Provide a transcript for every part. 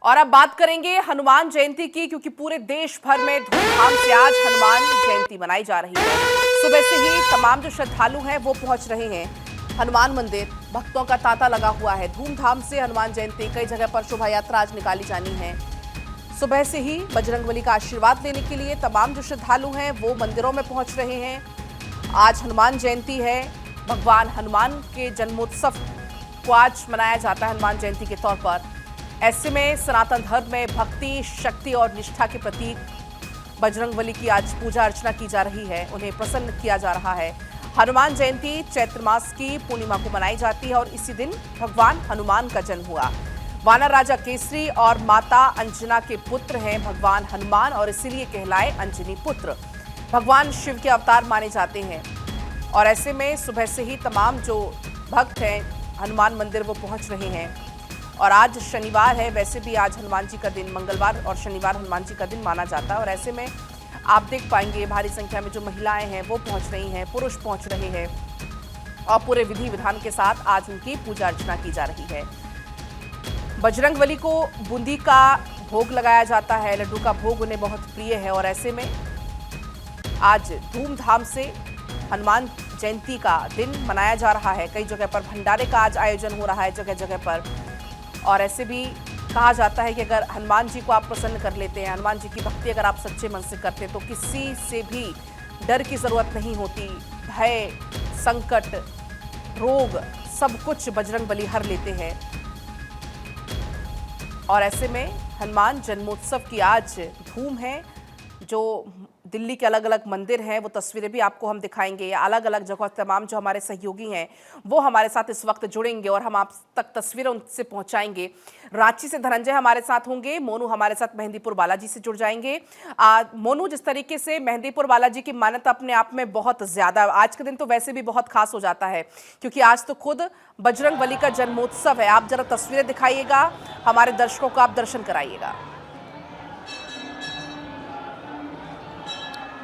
और अब बात करेंगे हनुमान जयंती की, क्योंकि पूरे देश भर में धूमधाम से आज हनुमान जयंती मनाई जा रही है। सुबह से ही तमाम जो श्रद्धालु हैं वो पहुंच रहे हैं हनुमान मंदिर। भक्तों का तांता लगा हुआ है। धूमधाम से हनुमान जयंती, कई जगह पर शोभा यात्रा आज निकाली जानी है। सुबह से ही बजरंगबली का आशीर्वाद लेने के लिए तमाम जो श्रद्धालु हैं वो मंदिरों में पहुंच रहे हैं। आज हनुमान जयंती है। भगवान हनुमान के जन्मोत्सव को आज मनाया जाता है हनुमान जयंती के तौर पर। ऐसे में सनातन धर्म में भक्ति, शक्ति और निष्ठा के प्रतीक बजरंगबली की आज पूजा अर्चना की जा रही है। उन्हें प्रसन्न किया जा रहा है। हनुमान जयंती चैत्र मास की पूर्णिमा को मनाई जाती है और इसी दिन भगवान हनुमान का जन्म हुआ। वानर राजा केसरी और माता अंजना के पुत्र हैं भगवान हनुमान और इसीलिए कहलाए अंजनी पुत्र। भगवान शिव के अवतार माने जाते हैं और ऐसे में सुबह से ही तमाम जो भक्त हैं हनुमान मंदिर वो पहुंच रहे हैं। और आज शनिवार है, वैसे भी आज हनुमान जी का दिन, मंगलवार और शनिवार हनुमान जी का दिन माना जाता है। और ऐसे में आप देख पाएंगे भारी संख्या में जो महिलाएं हैं वो पहुंच रही हैं, पुरुष पहुंच रहे हैं और पूरे विधि विधान के साथ आज उनकी पूजा अर्चना की जा रही है। बजरंगबली को बूंदी का भोग लगाया जाता है, लड्डू का भोग उन्हें बहुत प्रिय है और ऐसे में आज धूमधाम से हनुमान जयंती का दिन मनाया जा रहा है। कई जगह पर भंडारे का आज आयोजन हो रहा है जगह जगह पर। और ऐसे भी कहा जाता है कि अगर हनुमान जी को आप प्रसन्न कर लेते हैं, हनुमान जी की भक्ति अगर आप सच्चे मन से करते हैं तो किसी से भी डर की जरूरत नहीं होती। भय, संकट, रोग सब कुछ बजरंगबली हर लेते हैं। और ऐसे में हनुमान जन्मोत्सव की आज धूम है। जो दिल्ली के अलग अलग मंदिर हैं वो तस्वीरें भी आपको हम दिखाएंगे। अलग अलग जगह तमाम जो हमारे सहयोगी हैं वो हमारे साथ इस वक्त जुड़ेंगे और हम आप तक तस्वीरें उनसे पहुंचाएंगे। रांची से धनंजय हमारे साथ होंगे, मोनू हमारे साथ मेहंदीपुर बालाजी से जुड़ जाएंगे। मोनू, जिस तरीके से मेहंदीपुर बालाजी की मान्यता अपने आप में बहुत ज़्यादा, आज का दिन तो वैसे भी बहुत खास हो जाता है क्योंकि आज तो खुद बजरंगबली का जन्मोत्सव है। आप जरा तस्वीरें दिखाइएगा, हमारे दर्शकों को आप दर्शन कराइएगा।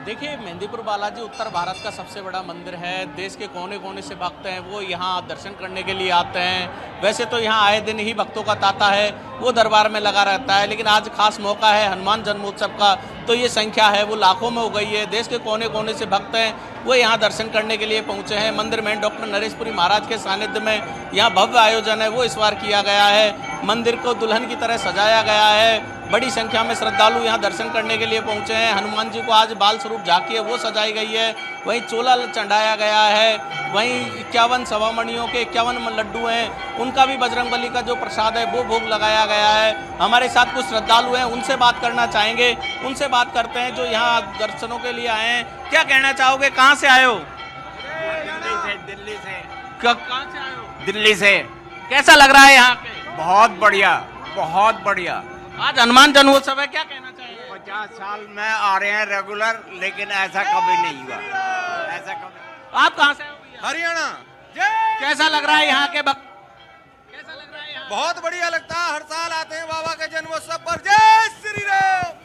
देखिए, मेहंदीपुर बालाजी उत्तर भारत का सबसे बड़ा मंदिर है। देश के कोने कोने से भक्त हैं वो यहाँ दर्शन करने के लिए आते हैं। वैसे तो यहाँ आए दिन ही भक्तों का तांता है वो दरबार में लगा रहता है, लेकिन आज खास मौका है हनुमान जन्मोत्सव का, तो ये संख्या है वो लाखों में हो गई है। देश के कोने कोने से भक्त हैं वो यहाँ दर्शन करने के लिए पहुँचे हैं। मंदिर में डॉक्टर नरेशपुरी महाराज के सानिध्य में यहाँ भव्य आयोजन है वो इस बार किया गया है। मंदिर को दुल्हन की तरह सजाया गया है। बड़ी संख्या में श्रद्धालु यहाँ दर्शन करने के लिए पहुँचे हैं। हनुमान जी को आज बाल स्वरूप झांकी है वो सजाई गई है। वहीं चोला चढ़ाया गया है। वहीं 51 सवामणियों के 51 लड्डू हैं, उनका भी बजरंगबली का जो प्रसाद है वो भोग लगाया गया है। हमारे साथ कुछ श्रद्धालु हैं, उनसे बात करना चाहेंगे। उनसे बात करते हैं जो यहाँ दर्शनों के लिए आए हैं। क्या कहना चाहोगे, कहाँ से आए हो? दिल्ली से। कहाँ से आए हो? दिल्ली से। कैसा लग रहा है यहाँ पे? बहुत बढ़िया, बहुत बढ़िया। आज हनुमान जन्मोत्सव है, क्या कहना चाहिए? 50 साल में आ रहे हैं रेगुलर, लेकिन ऐसा कभी नहीं हुआ। ऐसा कभी। आप कहाँ से आए हो भैया? हरियाणा। कैसा लग रहा है यहाँ के भक्त? कैसा लग रहा है यहाँ? बहुत बढ़िया लगता है, हर साल आते हैं बाबा के जन्मोत्सव पर। जय श्री राम।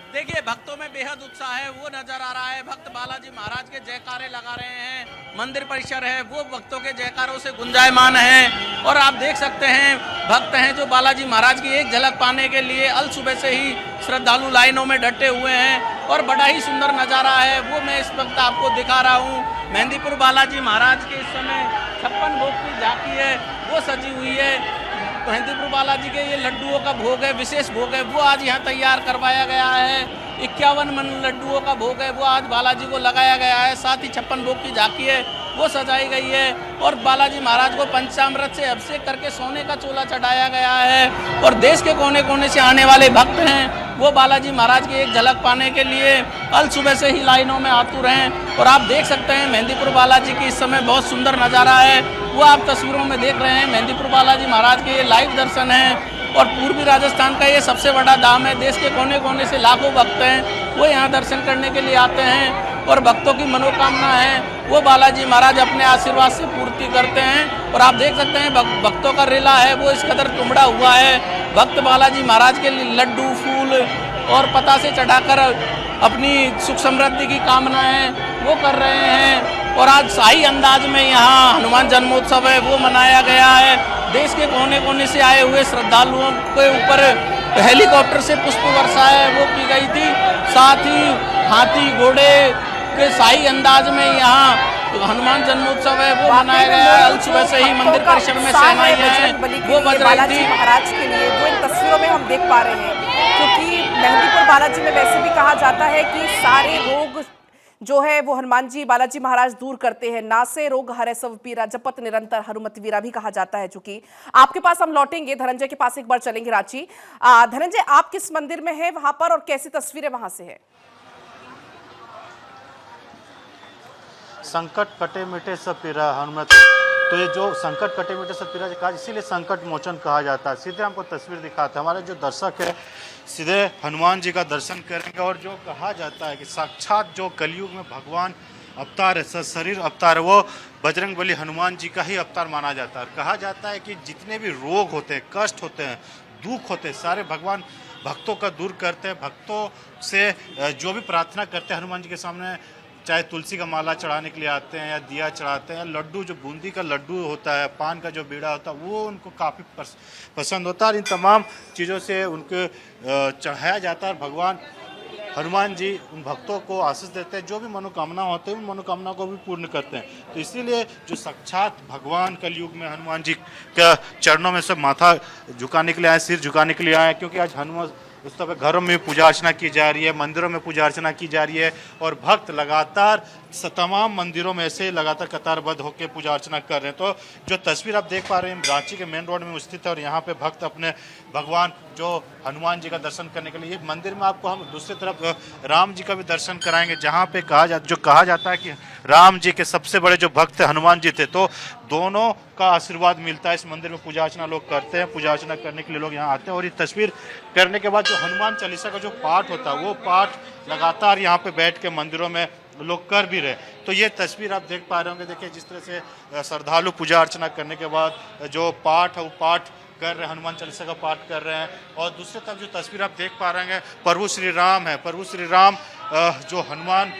देखिए, भक्तों में बेहद उत्साह है वो नजर आ रहा है। भक्त बालाजी महाराज के जयकारे लगा रहे हैं। मंदिर परिसर है वो भक्तों के जयकारों से गुंजायमान है। और आप देख सकते हैं भक्त हैं जो बालाजी महाराज की एक झलक पाने के लिए अल सुबह से ही श्रद्धालु लाइनों में डटे हुए हैं और बड़ा ही सुंदर नज़ारा है वो मैं इस वक्त आपको दिखा रहा हूँ। मेहंदीपुर बालाजी महाराज के इस समय 56 भोग की झांकी है वो सजी हुई है। मेहंदीपुर बालाजी के ये लड्डुओं का भोग है, विशेष भोग है वो आज यहाँ तैयार करवाया गया है। 51 मन लड्डुओं का भोग है वो आज बालाजी को लगाया गया है। साथ ही 56 भोग की झांकी है वो सजाई गई है और बालाजी महाराज को पंचामृत से अभिषेक करके सोने का चोला चढ़ाया गया है। और देश के कोने कोने से आने वाले भक्त हैं वो बालाजी महाराज की एक झलक पाने के लिए कल सुबह से ही लाइनों में आतुर हैं। और आप देख सकते हैं मेहंदीपुर बालाजी की इस समय बहुत सुंदर नज़ारा है वो आप तस्वीरों में देख रहे हैं। मेहंदीपुर बालाजी महाराज के ये लाइव दर्शन हैं और पूर्वी राजस्थान का ये सबसे बड़ा धाम है। देश के कोने कोने से लाखों भक्त हैं वो यहाँ दर्शन करने के लिए आते हैं और भक्तों की मनोकामना है वो बालाजी महाराज अपने आशीर्वाद से पूर्ति करते हैं। और आप देख सकते हैं भक्तों का रेला है वो इस कदर उमड़ा हुआ है। भक्त बालाजी महाराज के लिए लड्डू, फूल और पता से चढ़ाकर अपनी सुख समृद्धि की कामनाएं वो कर रहे हैं। और आज शाही अंदाज में यहाँ हनुमान जन्मोत्सव है वो मनाया गया है। देश के कोने कोने से आए हुए श्रद्धालुओं के ऊपर हेलीकॉप्टर से पुष्प वर्षा है वो की गई थी। साथ ही हाथी घोड़े के शाही अंदाज में यहाँ हनुमान जन्मोत्सव है वो मनाया गया है। सुबह से ही मंदिर परिसर में सहनाइयां हैं वो बज रही बालाजी थी। महाराज के लिए वो इन तस्वीरों में हम देख पा रहे हैं, क्योंकि मेहंदीपुर बालाजी में वैसे भी कहा जाता है कि सारे रोग जो है वो हनुमान जी बालाजी महाराज दूर करते हैं। नासे रोग हरे सब पीरा जपत निरंतर हनुमत वीरा भी कहा जाता है। चूंकि आपके पास हम लौटेंगे, धनंजय के पास एक बार चलेंगे रांची। धनंजय, आप किस मंदिर में हैं वहां पर और कैसी तस्वीरें वहां से है? संकट कटे मिटे सब पीरा हनुमत। तो ये जो संकट कटे मिटे सब पीरा कहा, इसीलिए संकट मोचन कहा जाता है। सीधे हमको तस्वीर दिखाते हैं, हमारे जो दर्शक है सीधे हनुमान जी का दर्शन करेंगे। और जो कहा जाता है कि साक्षात जो कलयुग में भगवान अवतार है, शरीर अवतार है, वो बजरंगबली हनुमान जी का ही अवतार माना जाता है। कहा जाता है कि जितने भी रोग होते हैं, कष्ट होते हैं, दुख होते हैं, सारे भगवान भक्तों का दूर करते हैं। भक्तों से जो भी प्रार्थना करते हैं हनुमान जी के सामने, चाहे तुलसी का माला चढ़ाने के लिए आते हैं या दिया चढ़ाते हैं, लड्डू जो बूंदी का लड्डू होता है, पान का जो बीड़ा होता है, वो उनको काफ़ी पसंद होता है। और इन तमाम चीज़ों से उनको चढ़ाया जाता है। भगवान हनुमान जी उन भक्तों को आशीष देते हैं, जो भी मनोकामना होते हैं उन मनोकामना को भी पूर्ण करते हैं। तो इसीलिए जो साक्षात भगवान कलयुग में हनुमान जी के चरणों में सब माथा झुकाने के लिए आए, सिर झुकाने के लिए आए, क्योंकि आज हनुमान उस तरह घरों में पूजा अर्चना की जा रही है, मंदिरों में पूजा अर्चना की जा रही है। और भक्त लगातार तमाम मंदिरों में ऐसे लगातार कतारबद्ध होकर पूजा अर्चना कर रहे हैं। तो जो तस्वीर आप देख पा रहे हैं रांची के मेन रोड में स्थित है, और यहाँ पे भक्त अपने भगवान जो हनुमान जी का दर्शन करने के लिए मंदिर में आपको हम दूसरी तरफ राम जी का भी दर्शन कराएंगे, जहाँ पे कहा जाता है कि राम जी के सबसे बड़े जो भक्त हनुमान जी थे। तो दोनों का आशीर्वाद मिलता है। इस मंदिर में पूजा अर्चना लोग करते हैं, पूजा अर्चना करने के लिए लोग यहाँ आते हैं। और ये तस्वीर करने के बाद जो हनुमान चालीसा का जो पाठ होता है, वो पाठ लगातार यहाँ पे बैठ के मंदिरों में लोग कर भी रहे। तो ये तस्वीर आप देख पा रहे होंगे। देखिए जिस तरह से श्रद्धालु पूजा अर्चना करने के बाद जो पाठ है वो पाठ कर रहे हैं, हनुमान चालीसा का पाठ कर रहे हैं। और दूसरी तरफ जो तस्वीर आप देख पा रहे हैं प्रभु श्री राम है। प्रभु श्री राम जो हनुमान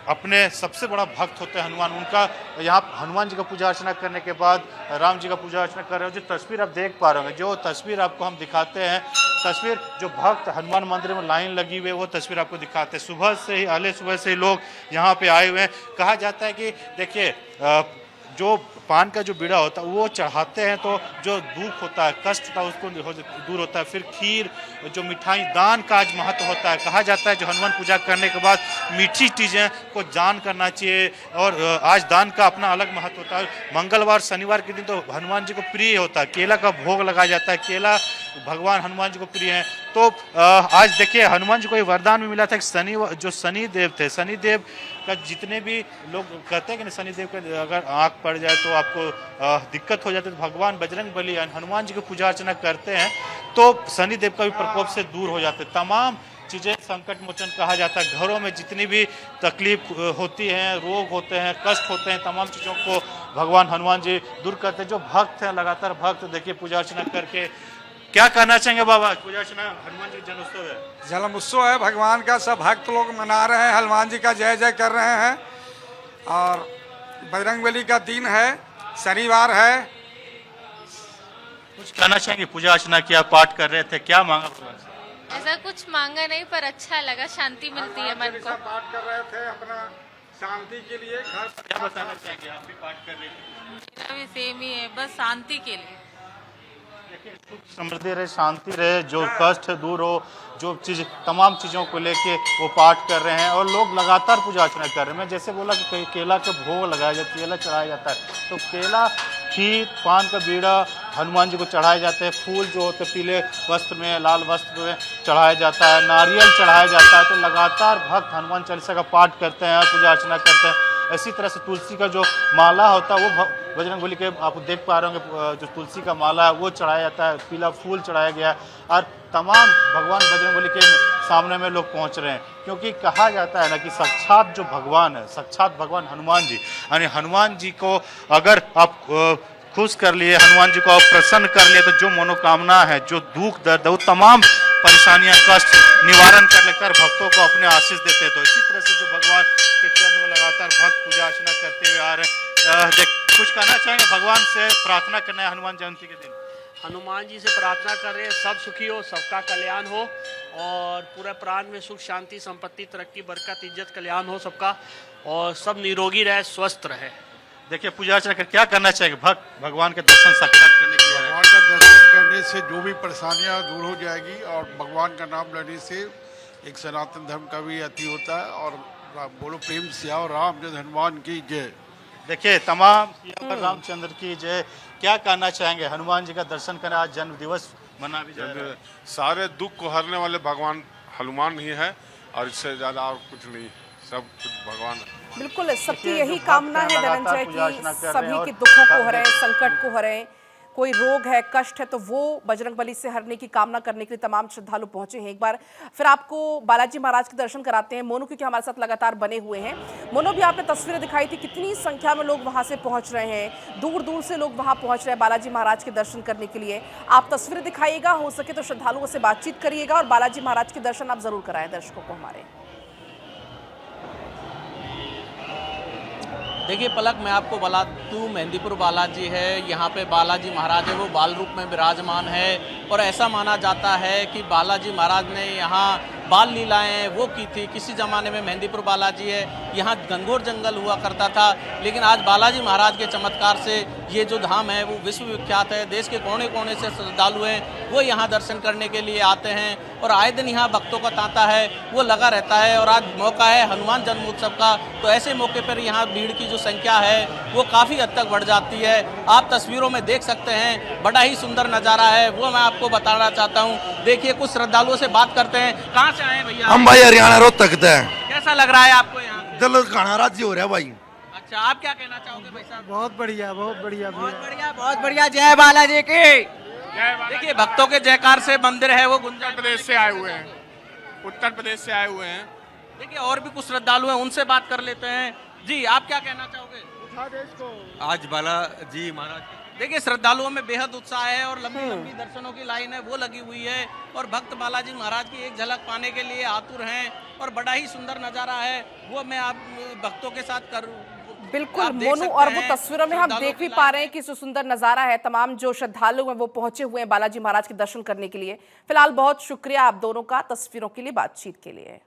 अपने सबसे बड़ा भक्त होते हैं हनुमान, उनका यहाँ हनुमान जी का पूजा अर्चना करने के बाद राम जी का पूजा अर्चना कर रहे हो। जो तस्वीर आप देख पा रहे होंगे, जो तस्वीर आपको हम दिखाते हैं, तस्वीर जो भक्त हनुमान मंदिर में लाइन लगी हुई है वो तस्वीर आपको दिखाते हैं। सुबह से ही अहले सुबह से ही लोग यहाँ पे आए हुए हैं। कहा जाता है कि देखिए जो पान का जो बीड़ा होता है वो चढ़ाते हैं तो जो दुख होता है, कष्ट होता है, उसको दूर होता है। फिर खीर, जो मिठाई, दान का आज महत्व होता है। कहा जाता है जो हनुमान पूजा करने के बाद मीठी चीज़ें को दान करना चाहिए, और आज दान का अपना अलग महत्व होता है। मंगलवार शनिवार के दिन तो हनुमान जी को प्रिय होता है, केला का भोग लगाया जाता है, केला भगवान हनुमान जी को प्रिय है। तो आज देखिए हनुमान जी को वरदान भी मिला था कि जो शनि देव थे, शनि देव का जितने भी लोग कहते हैं कि शनि देव का अगर आँख पड़ जाए तो आपको दिक्कत हो जाती है, तो भगवान बजरंगबली हनुमान जी की पूजा अर्चना करते हैं तो शनि देव का भी प्रकोप से दूर हो जाते हैं। तमाम चीज़ें संकट मोचन कहा जाता है। घरों में जितनी भी तकलीफ होती है, रोग होते हैं, कष्ट होते हैं, तमाम चीज़ों को भगवान हनुमान जी दूर करते हैं। जो भक्त हैं लगातार भक्त देखिए पूजा अर्चना करके, क्या कहना चाहेंगे बाबा? पूजा अर्चना हनुमान जी जन्मोत्सव है, जन्म उत्सव है भगवान का, सब भक्त लोग मना रहे हैं, हनुमान जी का जय जय कर रहे हैं। और बजरंगबली का दिन है, शनिवार है। कुछ कहना चाहेंगे? पूजा अर्चना किया, पाठ कर रहे थे, क्या मांगा भगवान से? ऐसा कुछ मांगा नहीं, पर अच्छा लगा, शांति मिलती है मन को। पाठ कर रहे थे अपना शांति के लिए। क्या बताना चाहेंगे? आप भी पाठ कर रहे थे? मेरा भी सेम ही है, बस शांति के लिए। सुख समृद्धि रहे, शांति रहे, जो कष्ट है दूर हो, जो चीज़ तमाम चीज़ों को लेके वो पाठ कर रहे हैं। और लोग लगातार पूजा अर्चना कर रहे हैं। मैं जैसे बोला कि केला का भोग लगाया जाता है, केला चढ़ाया जाता है, तो केला, खीर, पान का बीड़ा हनुमान जी को चढ़ाए जाते हैं। फूल जो होते हैं पीले वस्त्र में, लाल वस्त्र में चढ़ाया जाता है, नारियल चढ़ाया जाता है। तो लगातार भक्त हनुमान चालीसा का पाठ करते हैं, पूजा अर्चना करते हैं। इसी तरह से तुलसी का जो माला होता है वो बजरंगबली के आप देख पा रहे होंगे, जो तुलसी का माला है वो चढ़ाया जाता है, पीला फूल चढ़ाया गया। और तमाम भगवान बजरंगबली के सामने में लोग पहुंच रहे हैं, क्योंकि कहा जाता है ना कि साक्षात जो भगवान है, साक्षात भगवान हनुमान जी, यानी हनुमान जी को अगर आप खुश कर लिए, हनुमान जी को आप प्रसन्न कर लिए, तो जो मनोकामना है, जो दुख दर्द है, वो तमाम परेशानियां, कष्ट निवारण कर लेकर भक्तों को अपने आशीष देते हैं। तो इसी तरह से जो भगवान के चरण में लगातार भक्त पूजा अर्चना करते हुए आ रहे हैं। कुछ कहना चाहेंगे? भगवान से प्रार्थना करना है हनुमान जयंती के दिन। हनुमान जी से प्रार्थना कर रहे हैं सब सुखी हो, सबका कल्याण हो और पूरे प्राण में सुख शांति संपत्ति तरक्की बरकत इज्जत कल्याण हो सबका, और सब निरोगी रहे स्वस्थ रहे। देखिए पूजा अर्चना कर क्या करना चाहिए भक्त भगवान के दर्शन साक्षात करने के लिए? भगवान का दर्शन करने से जो भी परेशानियां दूर हो जाएगी और भगवान का नाम लेने से एक सनातन धर्म का भी अति होता है। और बोलो प्रेम से आओ रामचंद्र हनुमान की जय। देखिए तमाम रामचंद्र की जय। क्या कहना चाहेंगे? हनुमान जी का दर्शन करें, आज जन्म दिवस मना भी जा रहा है। सारे दुख को हरने वाले भगवान हनुमान ही है और इससे ज्यादा और कुछ नहीं, सब कुछ भगवान है। बिल्कुल, सबकी देखिए, यही जो कामना भक्त है हैं, लगातार धनंजय पूजा अर्चना की कर रहे हैं सभी और के दुखों को सब हरें, देखिए- संकट को हरें। कोई रोग है, कष्ट है तो वो बजरंगबली से हरने की कामना करने के लिए तमाम श्रद्धालु पहुंचे हैं। एक बार फिर आपको बालाजी महाराज के दर्शन कराते हैं। मोनू क्योंकि हमारे साथ लगातार बने हुए हैं। मोनू, भी आपने तस्वीरें दिखाई थी, कितनी संख्या में लोग वहां से पहुंच रहे हैं, दूर दूर से लोग वहां पहुंच रहे हैं बालाजी महाराज के दर्शन करने के लिए। आप तस्वीरें दिखाइएगा, हो सके तो श्रद्धालुओं से बातचीत करिएगा और बालाजी महाराज के दर्शन आप जरूर कराएं दर्शकों को हमारे। देखिए पलक, मैं आपको बता दूँ मेहंदीपुर बालाजी है, यहाँ पे बालाजी महाराज है वो बाल रूप में विराजमान है और ऐसा माना जाता है कि बालाजी महाराज ने यहाँ बाल लीलाएं वो की थी। किसी ज़माने में मेहंदीपुर बालाजी है, यहाँ घनघोर जंगल हुआ करता था, लेकिन आज बालाजी महाराज के चमत्कार से ये जो धाम है वो विश्व विख्यात है। देश के कोने कोने से श्रद्धालु हैं वो यहाँ दर्शन करने के लिए आते हैं और आए दिन यहाँ भक्तों का तांता है वो लगा रहता है। और आज मौका है हनुमान जन्मोत्सव का, तो ऐसे मौके पर यहाँ भीड़ की जो संख्या है वो काफ़ी हद तक बढ़ जाती है। आप तस्वीरों में देख सकते हैं, बड़ा ही सुंदर नज़ारा है वो मैं आपको बताना चाहता हूँ। देखिए कुछ श्रद्धालुओं से बात करते हैं। कहाँ से आए भैया? हम भाई हरियाणा रोहतक से हैं। कैसा लग रहा है आपको यहाँ पे? दिल खाना राजी हो रहा है भाई। अच्छा, आप क्या कहना चाहोगे भाई साहब? बहुत बढ़िया, बहुत बढ़िया, बहुत बढ़िया, बहुत बढ़िया, जय बालाजी की। देखिए भक्तों के जयकार से मंदिर है वो गुंजा प्रदेश से आए हुए हैं, उत्तर प्रदेश से आए हुए हैं। देखिए और भी कुछ श्रद्धालु हैं, उनसे बात कर लेते हैं। जी, आप क्या कहना चाहोगे? आज बालाजी महाराज, देखिए श्रद्धालुओं में बेहद उत्साह है और लंबी लंबी दर्शनों की लाइन है वो लगी हुई है और भक्त बालाजी महाराज की एक झलक पाने के लिए आतुर हैं और बड़ा ही सुंदर नज़ारा है वो मैं आप भक्तों के साथ करूँ। बिल्कुल मोनू, और वो तस्वीरों में हम देख भी पा रहे हैं कि सुंदर नजारा है। तमाम जो श्रद्धालु हैं वो पहुंचे हुए हैं बालाजी महाराज के दर्शन करने के लिए। फिलहाल बहुत शुक्रिया आप दोनों का तस्वीरों के लिए, बातचीत के लिए।